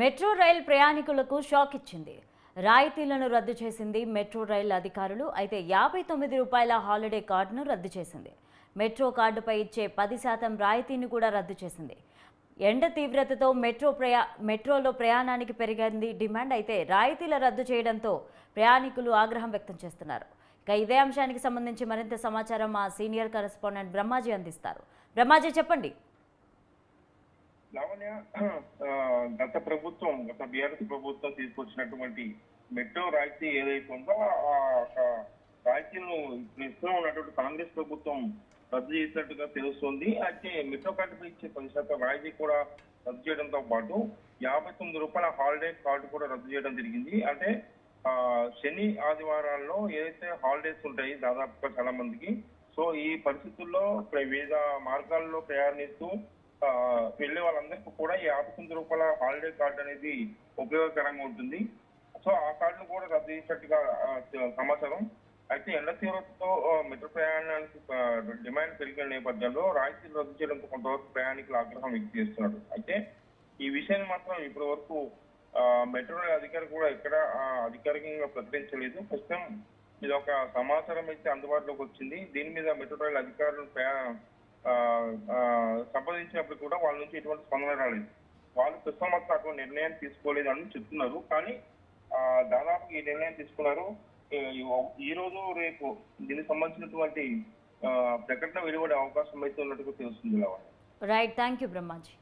Metro rail ప్రయాణికులకు shock ఇచ్చింది. రాయితీలను రద్దు చేసింది మెట్రో రైల్ అధికారులు. అయితే రూ. 59 హాలిడే కార్డును రద్దు చేసింది. మెట్రో కార్డుపై ఇచ్చే 10% రాయితీని కూడా రద్దు చేసింది. ఎండ తీవ్రతతో మెట్రోలో ప్రయాణానికి పెరిగింది డిమాండ్. అయితే రాయితీల రద్దు చేయడంతో ప్రయాణికులు ఆగ్రహం వ్యక్తం చేస్తున్నారు. ఇక ఇదే అంశానికి సంబంధించి మరింత సమాచారం మా సీనియర్ కరెస్పాండెంట్ బ్రహ్మాజీ అందిస్తారు. బ్రహ్మాజీ, చెప్పండి. లావణ్య, గత బీఆర్ఎస్ ప్రభుత్వం తీసుకొచ్చినటువంటి మెట్రో రాయితీ ఏదైతే ఉందో ఆ రాయితీలను ఇప్పుడు ఇస్తూ ఉన్నటువంటి కాంగ్రెస్ ప్రభుత్వం రద్దు చేసినట్టుగా తెలుస్తోంది. అయితే మెట్రో కార్డుపై ఇచ్చే 10% రాయితీ కూడా రద్దు చేయడంతో పాటు రూ. 59 హాలిడే కార్డు కూడా రద్దు చేయడం జరిగింది. అంటే శని ఆదివారాల్లో ఏదైతే హాలిడేస్ ఉంటాయి దాదాపుగా చాలా మందికి, సో ఈ పరిస్థితుల్లో వివిధ మార్గాల్లో ప్రయాణిస్తూ వెళ్లే వాళ్ళందరికీ కూడా ఈ రూ. 59 హాలిడే కార్డు అనేది ఉపయోగకరంగా ఉంటుంది. సో ఆ కార్డును కూడా రద్దు చేసినట్టుగా సమాచారం. అయితే ఎండ తీవ్రతతో మెట్రో ప్రయాణానికి డిమాండ్ పెరిగిన నేపథ్యంలో రాయితీలు రద్దు చేయడంతో కొంతవరకు ప్రయాణికులు ఆగ్రహం వ్యక్తం చేస్తున్నారు. అయితే ఈ విషయాన్ని మాత్రం ఇప్పటి వరకు మెట్రో రైల్ అధికారి కూడా ఎక్కడ అధికారికంగా ప్రకటించలేదు. ప్రస్తుతం ఇది ఒక సమాచారం అయితే అందుబాటులోకి వచ్చింది. దీని మీద మెట్రో రైల్ అధికారులు సంప్రదించినప్పుడు కూడా వాళ్ళ నుంచి ఎటువంటి స్పందన రాలేదు. వాళ్ళు ప్రస్తుతం మాత్రం అటువంటి నిర్ణయం తీసుకోలేదు అని చెప్తున్నారు. కానీ దాదాపు ఈ నిర్ణయం తీసుకున్నారు. ఈ రోజు రేపు దీనికి సంబంధించినటువంటి ప్రకటన వెలువడే అవకాశం అయితే ఉన్నట్టుగా తెలుస్తుంది. Right, thank you Brahmaji.